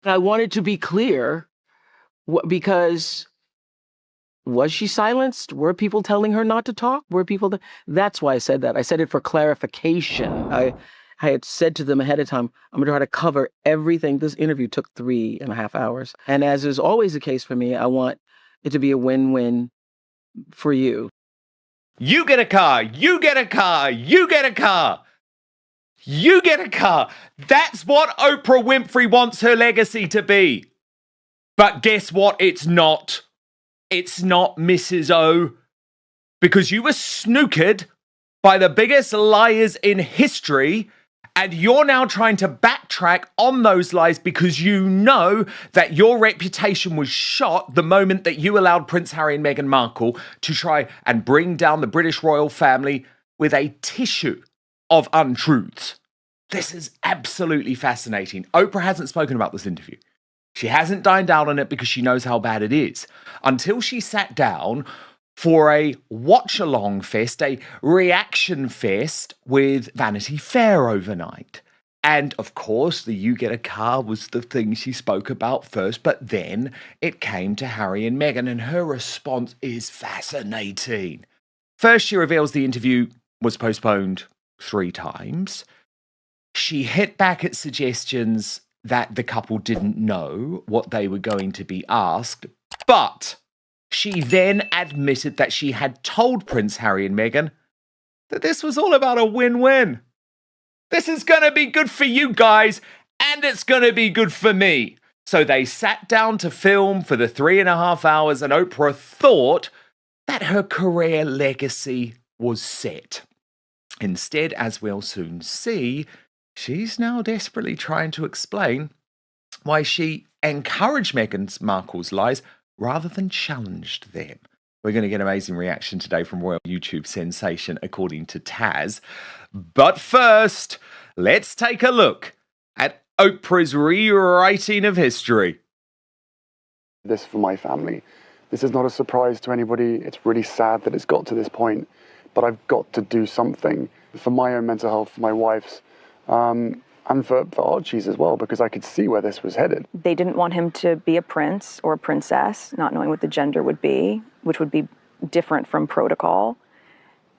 I wanted to be clear because was she silenced? Were people telling her not to talk? That's why I said that. I said it for clarification. I had said to them ahead of time, I'm going to try to cover everything. This interview took 3.5 hours. And as is always the case for me, I want it to be a win-win for you. You get a car, you get a car, you get a car. You get a car. That's what Oprah Winfrey wants her legacy to be. But guess what? It's not. It's not, Mrs. O. Because you were snookered by the biggest liars in history, and you're now trying to backtrack on those lies because you know that your reputation was shot the moment that you allowed Prince Harry and Meghan Markle to try and bring down the British royal family with a tissue of untruths. This is absolutely fascinating. Oprah hasn't spoken about this interview. She hasn't dined out on it because she knows how bad it is. Until she sat down for a watch-along fest, a reaction fest with Vanity Fair overnight. And of course, the you get a car was the thing she spoke about first, but then it came to Harry and Meghan, and her response is fascinating. First, she reveals the interview was postponed 3 times. She hit back at suggestions that the couple didn't know what they were going to be asked, but she then admitted that she had told Prince Harry and Meghan that this was all about a win-win. This is going to be good for you guys, and it's going to be good for me. So they sat down to film for the 3.5 hours, and Oprah thought that her career legacy was set. Instead, as we'll soon see, she's now desperately trying to explain why she encouraged Meghan Markle's lies rather than challenged them. We're going to get an amazing reaction today from royal YouTube sensation, according to Taz. But first, let's take a look at Oprah's rewriting of history. This for my family. This is not a surprise to anybody. It's really sad that it's got to this point, but I've got to do something for my own mental health, for my wife's, and for Archie's as well, because I could see where this was headed. They didn't want him to be a prince or a princess, not knowing what the gender would be, which would be different from protocol,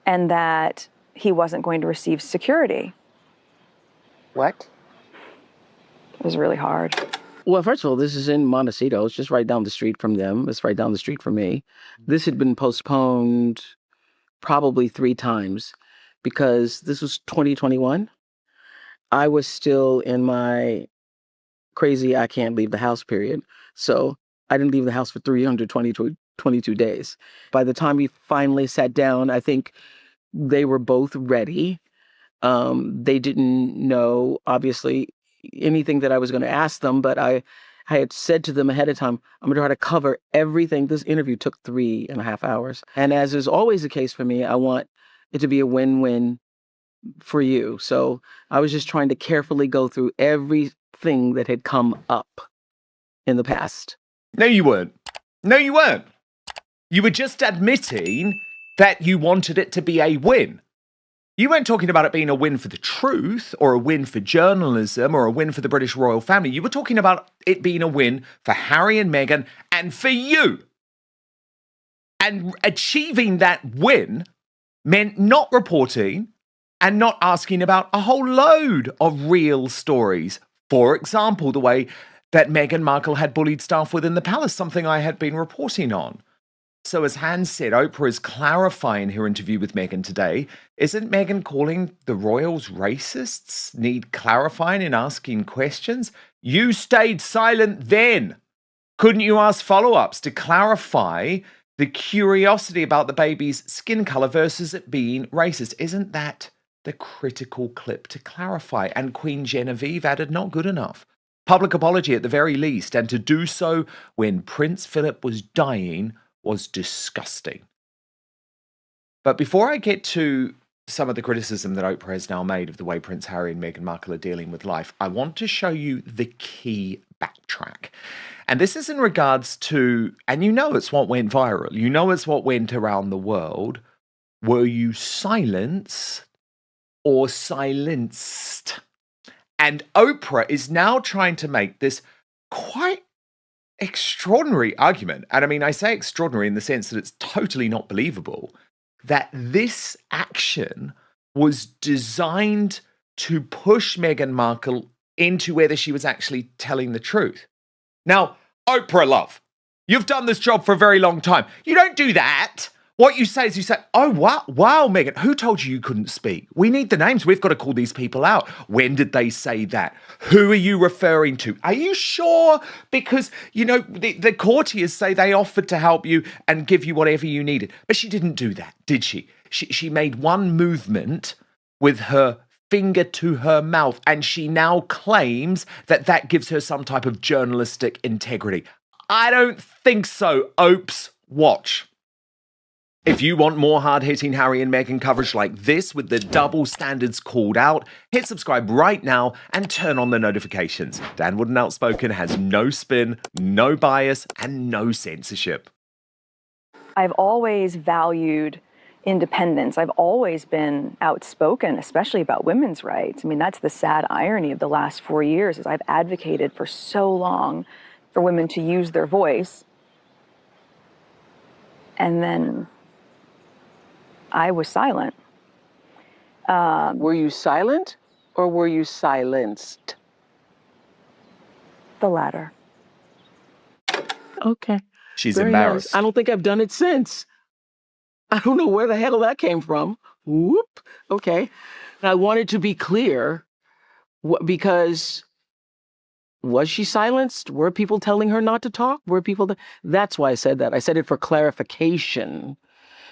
and that he wasn't going to receive security. What? It was really hard. Well, first of all, this is in Montecito. It's just right down the street from them. It's right down the street from me. This had been postponed probably 3 times because this was 2021. I was still in my crazy I can't leave the house period. So I didn't leave the house for 322 days. By the time we finally sat down, I think they were both ready. They didn't know, obviously, anything that I was going to ask them, but I had said to them ahead of time, I'm going to try to cover everything. This interview took 3.5 hours. And as is always the case for me, I want it to be a win-win for you. So I was just trying to carefully go through everything that had come up in the past. No, you weren't. No, you weren't. You were just admitting that you wanted it to be a win. You weren't talking about it being a win for the truth or a win for journalism or a win for the British royal family. You were talking about it being a win for Harry and Meghan and for you. And achieving that win meant not reporting and not asking about a whole load of real stories. For example, the way that Meghan Markle had bullied staff within the palace, something I had been reporting on. So as Hans said, Oprah is clarifying her interview with Meghan today. Isn't Meghan calling the royals racists? Need clarifying and asking questions? You stayed silent then. Couldn't you ask follow-ups to clarify the curiosity about the baby's skin color versus it being racist? Isn't that the critical clip to clarify? And Queen Genevieve added, not good enough. Public apology at the very least, and to do so when Prince Philip was dying was disgusting. But before I get to some of the criticism that Oprah has now made of the way Prince Harry and Meghan Markle are dealing with life, I want to show you the key backtrack. And this is in regards to, and you know it's what went viral, you know it's what went around the world. Were you silenced or silenced? And Oprah is now trying to make this quite extraordinary argument. And I mean, I say extraordinary in the sense that it's totally not believable that this action was designed to push Meghan Markle into whether she was actually telling the truth. Now, Oprah, love, you've done this job for a very long time. You don't do that. What you say is you say, oh, wow, Meghan, who told you couldn't speak? We need the names. We've got to call these people out. When did they say that? Who are you referring to? Are you sure? Because, you know, the courtiers say they offered to help you and give you whatever you needed. But she didn't do that, did she? She made one movement with her finger to her mouth, and she now claims that that gives her some type of journalistic integrity. I don't think so, Opes. Watch. If you want more hard-hitting Harry and Meghan coverage like this with the double standards called out, hit subscribe right now and turn on the notifications. Dan Wood and Outspoken has no spin, no bias, and no censorship. I've always valued independence. I've always been outspoken, especially about women's rights. I mean, that's the sad irony of the last 4 years, is I've advocated for so long for women to use their voice. And then I was silent. Were you silent or were you silenced? The latter. Okay. She's Very embarrassed. nice. I don't think I've done it since. I don't know where the hell that came from. Whoop. Okay. And I wanted to be clear because was she silenced? Were people telling her not to talk? That's why I said that. I said it for clarification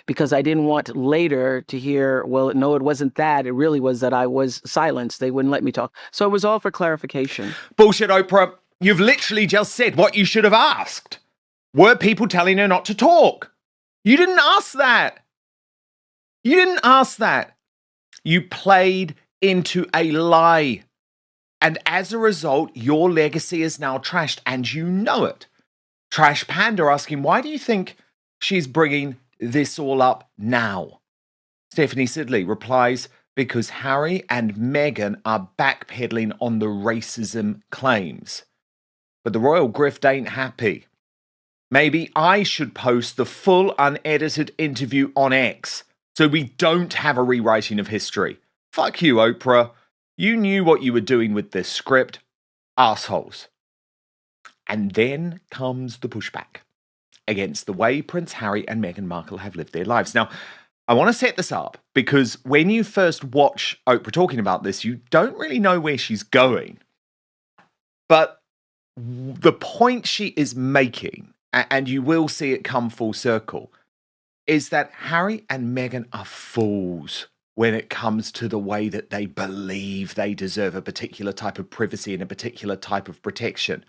because I didn't want later to hear, well, no, it wasn't that. It really was that I was silenced. They wouldn't let me talk. So it was all for clarification. Bullshit, Oprah. You've literally just said what you should have asked. Were people telling her not to talk? You didn't ask that. You didn't ask that. You played into a lie. And as a result, your legacy is now trashed, and you know it. Trash Panda asking, why do you think she's bringing this all up now? Stephanie Sidley replies, because Harry and Meghan are backpedaling on the racism claims. But the royal grift ain't happy. Maybe I should post the full unedited interview on X so we don't have a rewriting of history. Fuck you, Oprah. You knew what you were doing with this script. Assholes. And then comes the pushback against the way Prince Harry and Meghan Markle have lived their lives. Now, I want to set this up because when you first watch Oprah talking about this, you don't really know where she's going. But the point she is making, and you will see it come full circle, is that Harry and Meghan are fools when it comes to the way that they believe they deserve a particular type of privacy and a particular type of protection.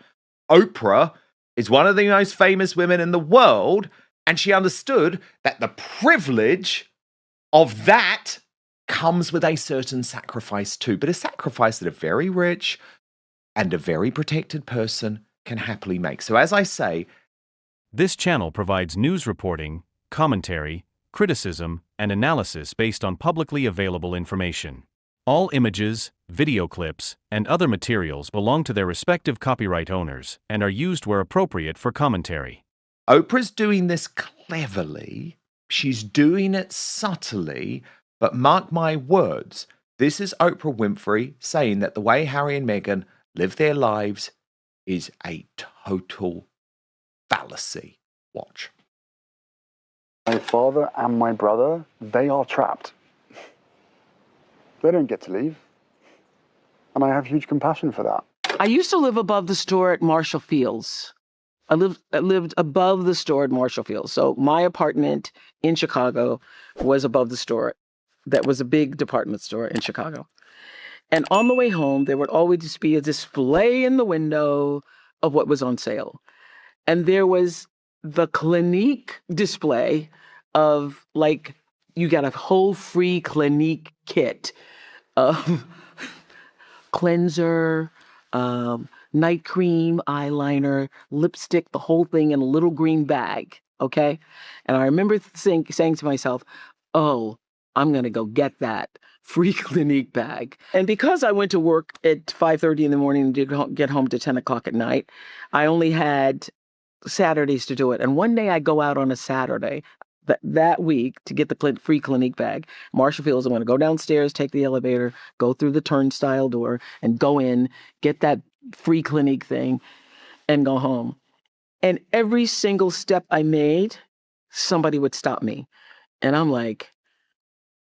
Oprah is one of the most famous women in the world, and she understood that the privilege of that comes with a certain sacrifice too, but a sacrifice that a very rich and a very protected person can happily make. So as I say, this channel provides news reporting, commentary, criticism, and analysis based on publicly available information. All images, video clips, and other materials belong to their respective copyright owners and are used where appropriate for commentary. Oprah's doing this cleverly, she's doing it subtly, but mark my words, this is Oprah Winfrey saying that the way Harry and Meghan live their lives is a total fallacy. Watch. My father and my brother, they are trapped. They don't get to leave. And I have huge compassion for that. I used to live above the store at Marshall Fields. I lived above the store at Marshall Fields. So my apartment in Chicago was above the store. That was a big department store in Chicago. And on the way home, there would always be a display in the window of what was on sale. And there was the Clinique display of, like, you got a whole free Clinique kit of cleanser, night cream, eyeliner, lipstick, the whole thing in a little green bag, okay? And I remember saying to myself, oh, I'm going to go get that free Clinique bag. And because I went to work at 5:30 in the morning and did get home to 10 o'clock at night, I only had Saturdays to do it. And one day I go out on a Saturday that week to get the free Clinique bag. Marshall Fields, I'm going to go downstairs, take the elevator, go through the turnstile door, and go in, get that free Clinique thing, and go home. And every single step I made, somebody would stop me. And I'm like,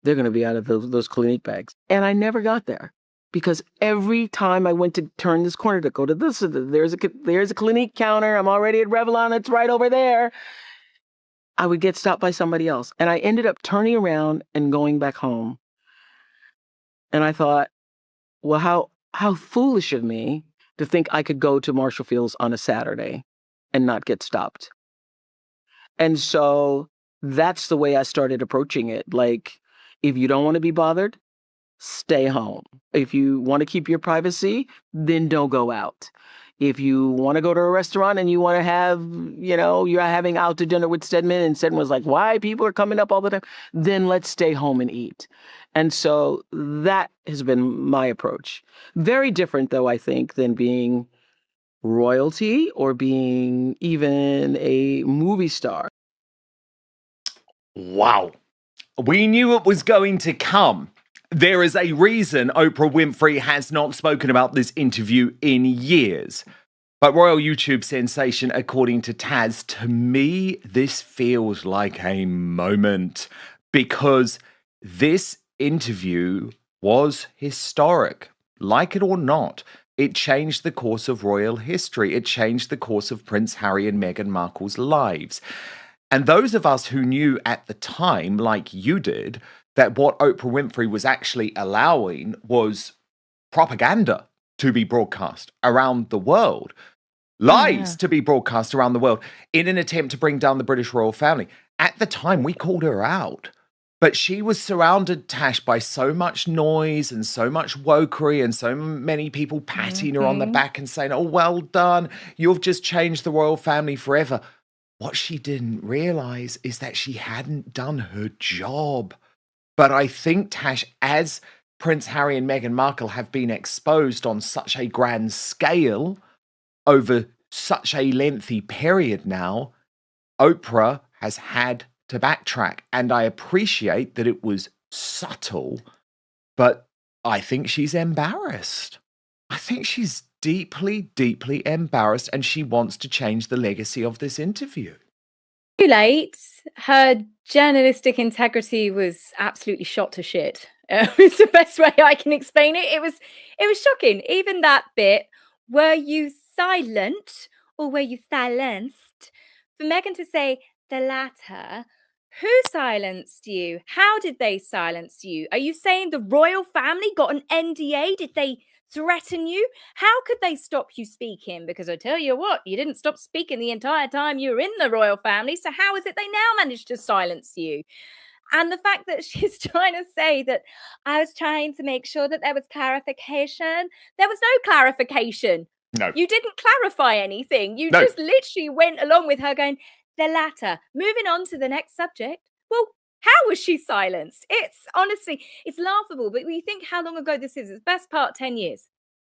they're going to be out of those Clinique bags. And I never got there. Because every time I went to turn this corner to go to this, there's a Clinique counter. I'm already at Revlon. It's right over there. I would get stopped by somebody else. And I ended up turning around and going back home. And I thought, well, how foolish of me to think I could go to Marshall Fields on a Saturday and not get stopped. And so that's the way I started approaching it. Like, if you don't want to be bothered, stay home. If you want to keep your privacy, then don't go out. If you want to go to a restaurant and you want to have, you're having out to dinner with Stedman and Stedman was like, why people are coming up all the time, then let's stay home and eat. And so that has been my approach. Very different, though, I think, than being royalty or being even a movie star. Wow. We knew it was going to come. There is a reason Oprah Winfrey has not spoken about this interview in years. But royal YouTube sensation, according to Taz, to me, this feels like a moment because this interview was historic. Like it or not, it changed the course of royal history. It changed the course of Prince Harry and Meghan Markle's lives. And those of us who knew at the time, like you did, that what Oprah Winfrey was actually allowing was propaganda to be broadcast around the world, lies to be broadcast around the world in an attempt to bring down the British royal family. At the time, we called her out. But she was surrounded, Tash, by so much noise and so much wokery and so many people patting her on the back and saying, oh, well done, you've just changed the royal family forever. What she didn't realize is that she hadn't done her job. But I think, Tash, as Prince Harry and Meghan Markle have been exposed on such a grand scale over such a lengthy period now, Oprah has had to backtrack. And I appreciate that it was subtle, but I think she's embarrassed. I think she's deeply, deeply embarrassed, and she wants to change the legacy of this interview. Too late. Her journalistic integrity was absolutely shot to shit. It's the best way I can explain it. It was shocking. Even that bit, were you silent or were you silenced? For Meghan to say the latter, who silenced you? How did they silence you? Are you saying the royal family got an NDA? Did they threaten you? How could they stop you speaking? Because I tell you what, you didn't stop speaking the entire time you were in the royal family. So how is it they now managed to silence you? And the fact that she's trying to say that I was trying to make sure that there was clarification. There was no clarification. No. You didn't clarify anything. You just literally went along with her going, the latter. Moving on to the next subject. Well, how was she silenced? It's honestly, it's laughable. But when you think how long ago this is, it's best part 10 years.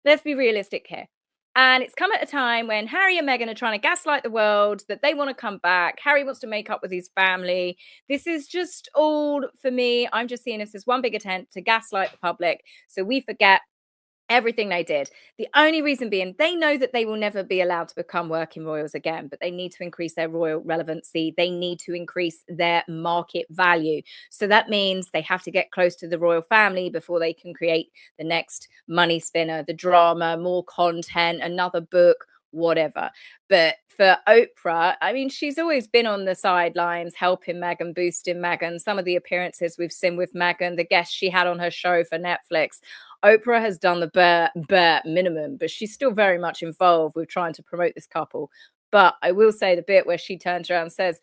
Let's be realistic here. And it's come at a time when Harry and Meghan are trying to gaslight the world that they want to come back. Harry wants to make up with his family. This is just all, for me, I'm just seeing this as one big attempt to gaslight the public so we forget everything they did. The only reason being they know that they will never be allowed to become working royals again, but they need to increase their royal relevancy. They need to increase their market value. So that means they have to get close to the royal family before they can create the next money spinner, the drama, more content, another book, whatever. But for Oprah, I mean, she's always been on the sidelines helping Meghan, boosting Meghan. Some of the appearances we've seen with Meghan, the guests she had on her show for Netflix, Oprah has done the bare minimum, but she's still very much involved with trying to promote this couple. But I will say the bit where she turns around and says,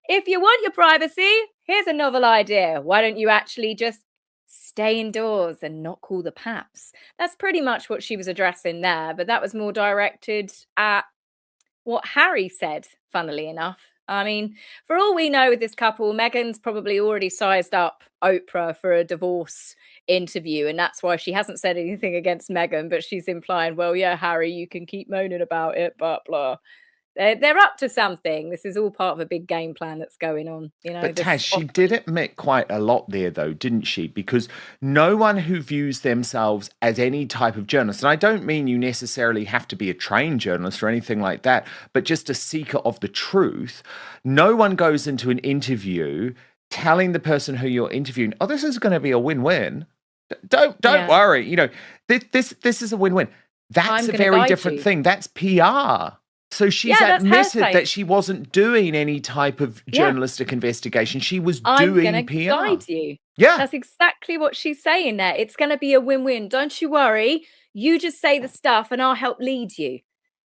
if you want your privacy, here's a novel idea. Why don't you actually just stay indoors and not call the paps? That's pretty much what she was addressing there, but that was more directed at what Harry said, funnily enough. I mean, for all we know with this couple, Meghan's probably already sized up Oprah for a divorce interview, and that's why she hasn't said anything against Meghan, but she's implying, well, yeah, Harry, you can keep moaning about it, but blah. They're up to something. This is all part of a big game plan that's going on. But This Taz, she did admit quite a lot there, though, didn't she? Because no one who views themselves as any type of journalist, and I don't mean you necessarily have to be a trained journalist or anything like that, but just a seeker of the truth, no one goes into an interview telling the person who you're interviewing, oh, this is going to be a win-win. Don't worry. This is a win-win. That's a very different thing. That's PR. So she's admitted that she wasn't doing any type of journalistic investigation. She was doing PR. Guide you. Yeah. That's exactly what she's saying there. It's going to be a win-win. Don't you worry. You just say the stuff and I'll help lead you.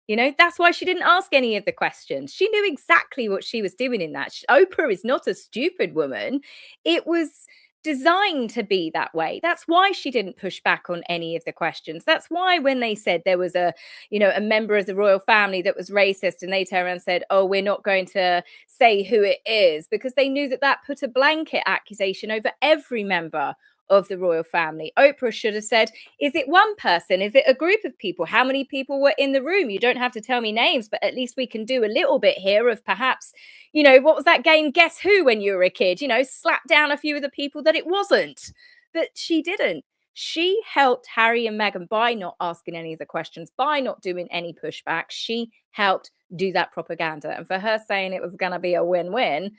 That's why she didn't ask any of the questions. She knew exactly what she was doing in that. Oprah is not a stupid woman. It was designed to be that way. That's why she didn't push back on any of the questions. That's why when they said there was a member of the royal family that was racist, and they turned around and said, oh, we're not going to say who it is, because they knew that put a blanket accusation over every member of the royal family. Oprah should have said, is it one person? Is it a group of people? How many people were in the room? You don't have to tell me names, but at least we can do a little bit here of perhaps, what was that game? Guess Who when you were a kid? Slap down a few of the people that it wasn't. But she didn't. She helped Harry and Meghan by not asking any of the questions, by not doing any pushback. She helped do that propaganda. And for her saying it was going to be a win-win,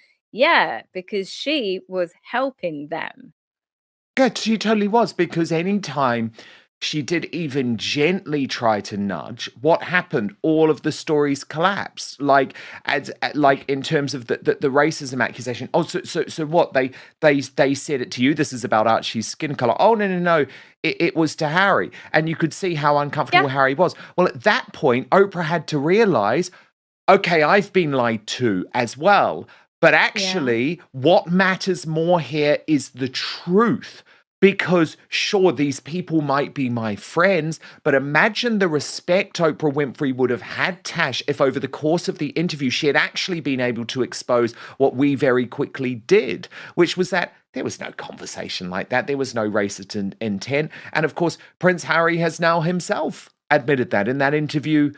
because she was helping them. Good, she totally was, because anytime she did even gently try to nudge, what happened? All of the stories collapsed. Like in terms of the racism accusation. Oh, so what? They said it to you. This is about Archie's skin color. Oh, no. It was to Harry, and you could see how uncomfortable Harry was. Well, at that point, Oprah had to realize, okay, I've been lied to as well. But actually, what matters more here is the truth. Because sure, these people might be my friends, but imagine the respect Oprah Winfrey would have had, Tash, if over the course of the interview, she had actually been able to expose what we very quickly did, which was that there was no conversation like that. There was no racist intent. And of course, Prince Harry has now himself admitted that in that interview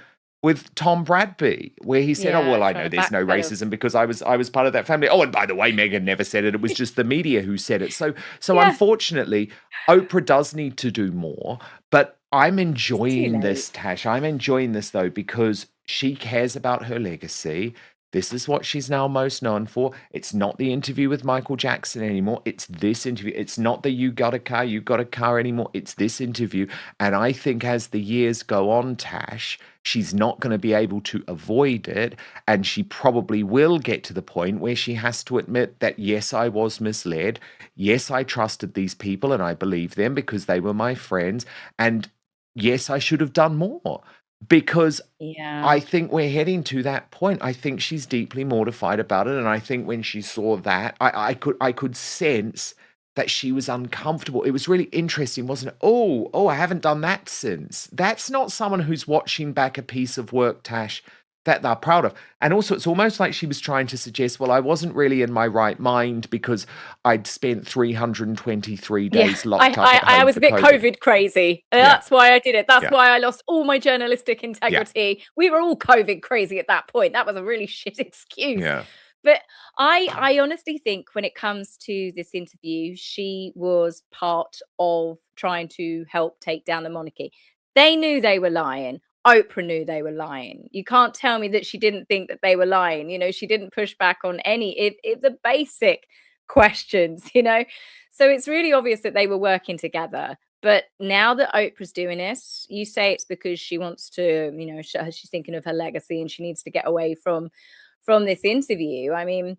with Tom Bradby, where he said, oh, well, I know there's no racism because I was part of that family. Oh, and by the way, Meghan never said it. It was just the media who said it. So unfortunately, Oprah does need to do more. But I'm enjoying this, Tash. I'm enjoying this, though, because she cares about her legacy. This is what she's now most known for. It's not the interview with Michael Jackson anymore. It's this interview. It's not the you got a car anymore. It's this interview. And I think as the years go on, Tash, she's not going to be able to avoid it. And she probably will get to the point where she has to admit that, yes, I was misled. Yes, I trusted these people and I believed them because they were my friends. And yes, I should have done more. Because I think we're heading to that point. I think she's deeply mortified about it. And I think when she saw that, I could sense that she was uncomfortable. It was really interesting, wasn't it? Oh, I haven't done that since. That's not someone who's watching back a piece of work, Tash, that they're proud of. And also, it's almost like she was trying to suggest, well, I wasn't really in my right mind because I'd spent 323 days locked up at home. I was a bit COVID crazy. That's why I did it. That's why I lost all my journalistic integrity. We were all COVID crazy at that point. That was a really shit excuse. Yeah. But I honestly think when it comes to this interview, she was part of trying to help take down the monarchy. They knew they were lying. Oprah knew they were lying. You can't tell me that she didn't think that they were lying. She didn't push back on any the basic questions, So it's really obvious that they were working together. But now that Oprah's doing this, you say it's because she wants to, she's thinking of her legacy and she needs to get away from this interview. I mean,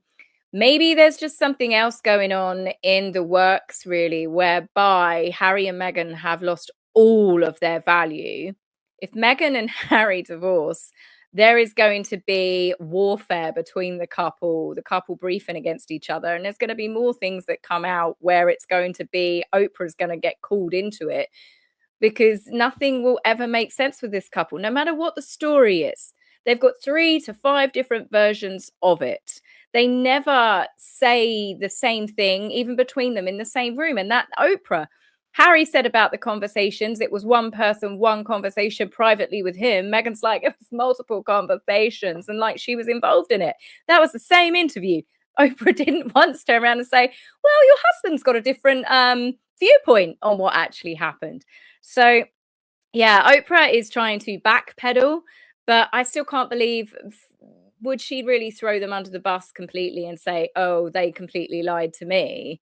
maybe there's just something else going on in the works, really, whereby Harry and Meghan have lost all of their value. If Meghan and Harry divorce, there is going to be warfare between the couple briefing against each other. And there's going to be more things that come out where it's going to be Oprah's going to get called into it, because nothing will ever make sense with this couple, no matter what the story is. They've got 3 to 5 different versions of it. They never say the same thing, even between them in the same room. And that Oprah, Harry said about the conversations, it was one person, one conversation privately with him. Meghan's like, it was multiple conversations and like she was involved in it. That was the same interview. Oprah didn't once turn around and say, well, your husband's got a different viewpoint on what actually happened. So, yeah, Oprah is trying to backpedal, but I still can't believe, would she really throw them under the bus completely and say, oh, they completely lied to me?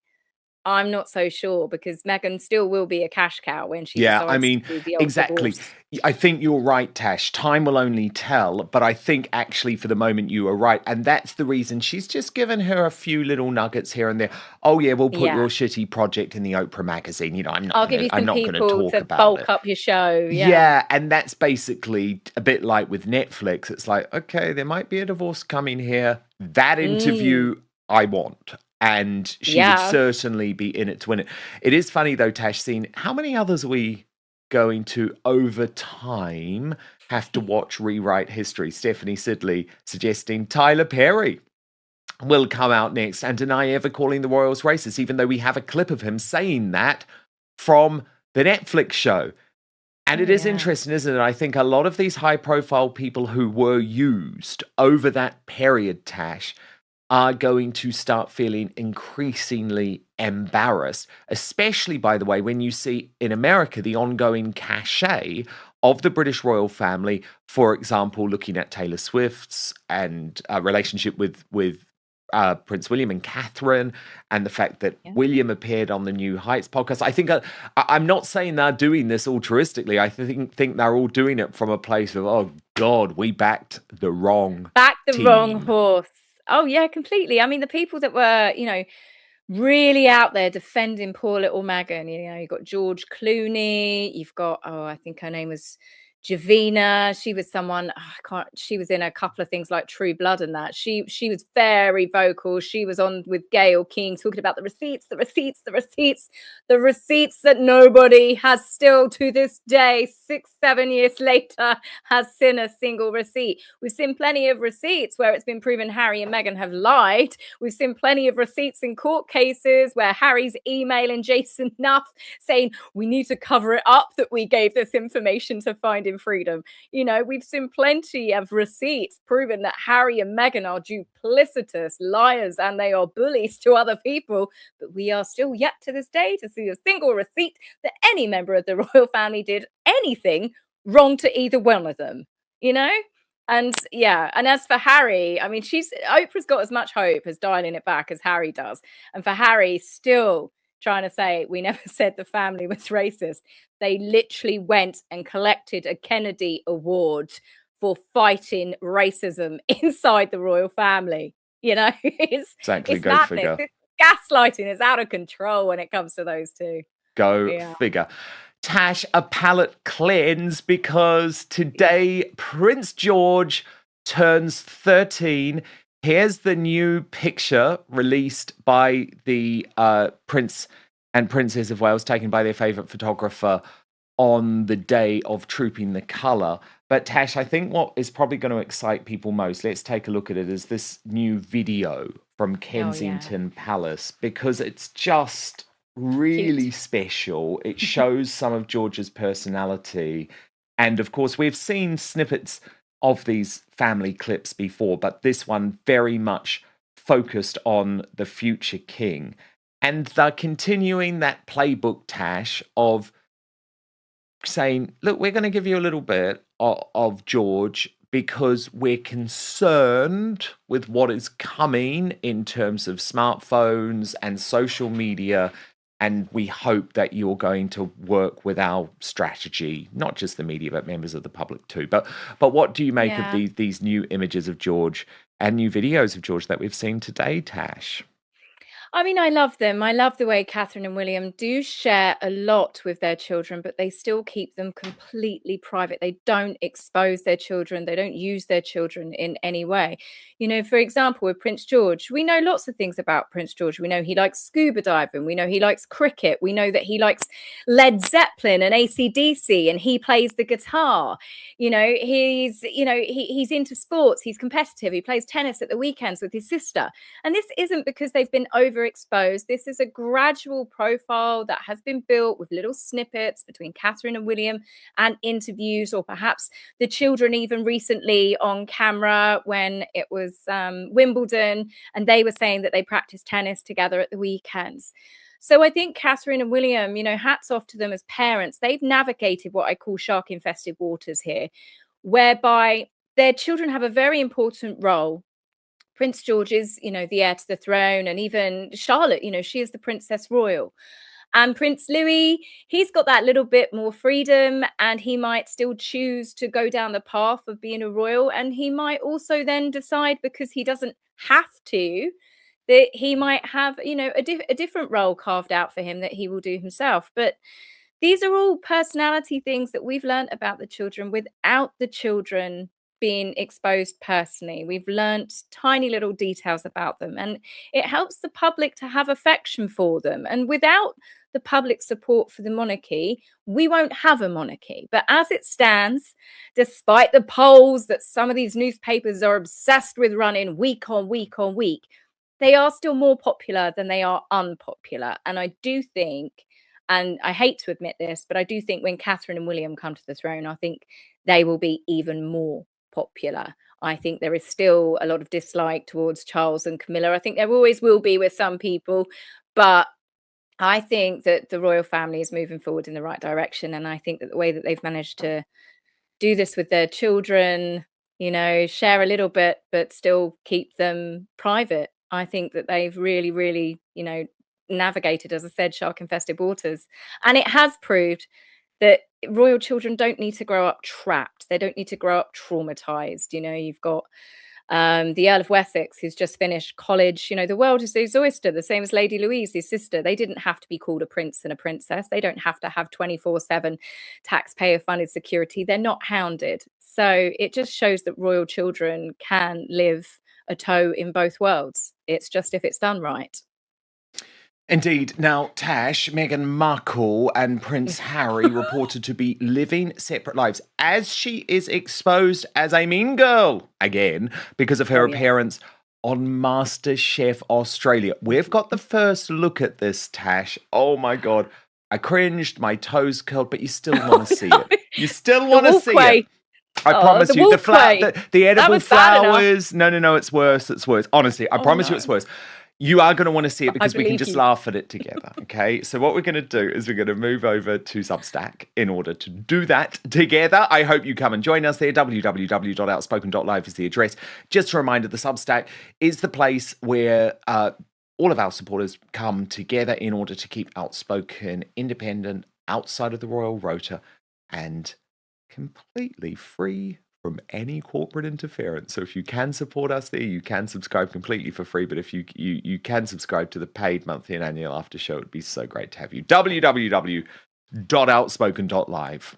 I'm not so sure, because Meghan still will be a cash cow when she Yeah, I decides to mean, do the old exactly. divorce. I think you're right, Tash. Time will only tell, but I think actually for the moment you are right. And that's the reason she's just given her a few little nuggets here and there. Oh yeah, we'll put Yeah. your shitty project in the Oprah magazine. You know, I'll give you I'm some not gonna people talk to about bulk it. up your show. Yeah. Yeah, and that's basically a bit like with Netflix. It's like, okay, there might be a divorce coming here. That interview I want. And she would Yeah. certainly be in it to win it. It is funny though, Tash, seeing how many others are we going to over time have to watch rewrite history. Stephanie Sidley suggesting Tyler Perry will come out next and deny ever calling the Royals racist, even though we have a clip of him saying that from the Netflix show. And it is interesting, isn't it? I think a lot of these high profile people who were used over that period, Tash, are going to start feeling increasingly embarrassed, especially, by the way, when you see in America the ongoing cachet of the British royal family. For example, looking at Taylor Swift's and relationship with Prince William and Catherine, and the fact that William appeared on the New Heights podcast. I think I'm not saying they're doing this altruistically. I think they're all doing it from a place of, oh God, we backed the wrong wrong team. horse. Oh yeah, completely. I mean, the people that were, really out there defending poor little Meghan. You've got George Clooney. You've got, I think her name was Javina. She was someone, she was in a couple of things like True Blood and that. She was very vocal. She was on with Gayle King talking about the receipts that nobody has still to this day, 6-7 years later, has seen a single receipt. We've seen plenty of receipts where it's been proven Harry and Meghan have lied. We've seen plenty of receipts in court cases where Harry's emailing Jason Nuff saying, we need to cover it up that we gave this information to Finding Freedom. We've seen plenty of receipts proving that Harry and Meghan are duplicitous liars and they are bullies to other people. But we are still yet to this day to see a single receipt that any member of the royal family did anything wrong to either one of them, And and as for Harry, I mean, Oprah's got as much hope as dialing it back as Harry does. And for Harry, still trying to say, we never said the family was racist. They literally went and collected a Kennedy Award for fighting racism inside the royal family. It's Exactly, go madness. figure. It's gaslighting is out of control when it comes to those two. Go figure. Tash, a palate cleanse, because today Prince George turns 13. Here's the new picture released by the Prince and Princess of Wales, taken by their favourite photographer on the day of Trooping the Colour. But Tash, I think what is probably going to excite people most, let's take a look at it, is this new video from Kensington Palace, because it's just really special. It shows some of George's personality. And of course, we've seen snippets of these family clips before, but this one very much focused on the future king. And they're continuing that playbook, Tash, of saying, look, we're going to give you a little bit of George because we're concerned with what is coming in terms of smartphones and social media. And we hope that you're going to work with our strategy, not just the media, but members of the public too. But what do you make of these new images of George and new videos of George that we've seen today, Tash? I mean, I love them. I love the way Catherine and William do share a lot with their children, but they still keep them completely private. They don't expose their children. They don't use their children in any way. You know, for example, with Prince George, we know lots of things about Prince George. We know he likes scuba diving. We know he likes cricket. We know that he likes Led Zeppelin and AC/DC, and he plays the guitar. He's into sports. He's competitive. He plays tennis at the weekends with his sister. And this isn't because they've been overexposed. This is a gradual profile that has been built with little snippets between Catherine and William and interviews, or perhaps the children even recently on camera when it was Wimbledon, and they were saying that they practiced tennis together at the weekends. So I think Catherine and William, hats off to them as parents. They've navigated what I call shark-infested waters here, whereby their children have a very important role. Prince George is, the heir to the throne, and even Charlotte, she is the Princess Royal. And Prince Louis, he's got that little bit more freedom, and he might still choose to go down the path of being a royal. And he might also then decide, because he doesn't have to, that he might have, a different role carved out for him that he will do himself. But these are all personality things that we've learned about the children without the children being exposed personally. We've learnt tiny little details about them, and it helps the public to have affection for them. And without the public support for the monarchy, we won't have a monarchy. But as it stands, despite the polls that some of these newspapers are obsessed with running week on week on week, they are still more popular than they are unpopular. And I do think, and I hate to admit this, but I do think when Catherine and William come to the throne, I think they will be even more popular. I think there is still a lot of dislike towards Charles and Camilla. I think there always will be with some people, but I think that the royal family is moving forward in the right direction. And I think that the way that they've managed to do this with their children, share a little bit, but still keep them private. I think that they've really, really, navigated, as I said, shark-infested waters. And it has proved that royal children don't need to grow up trapped. They don't need to grow up traumatized. You've got the Earl of Wessex, who's just finished college. The world is his oyster, the same as Lady Louise, his sister. They didn't have to be called a prince and a princess. They don't have to have 24/7 taxpayer-funded security. They're not hounded. So it just shows that royal children can live a toe in both worlds. It's just if it's done right. Indeed. Now, Tash, Meghan Markle and Prince Harry reported to be living separate lives as she is exposed as a mean girl again because of her appearance on MasterChef Australia. We've got the first look at this, Tash. Oh my God. I cringed, my toes curled, but you still want to see it. You still want to see it. I promise you, the edible flowers. No, it's worse. It's worse. Honestly, I promise you it's worse. You are going to want to see it because we can just laugh at it together, okay? So what we're going to do is we're going to move over to Substack in order to do that together. I hope you come and join us there. www.outspoken.live is the address. Just a reminder, the Substack is the place where all of our supporters come together in order to keep Outspoken independent, outside of the royal rota, and completely free from any corporate interference. So if you can support us there, you can subscribe completely for free. But if you can subscribe to the paid monthly and annual after show, it'd be so great to have you. www.outspoken.live.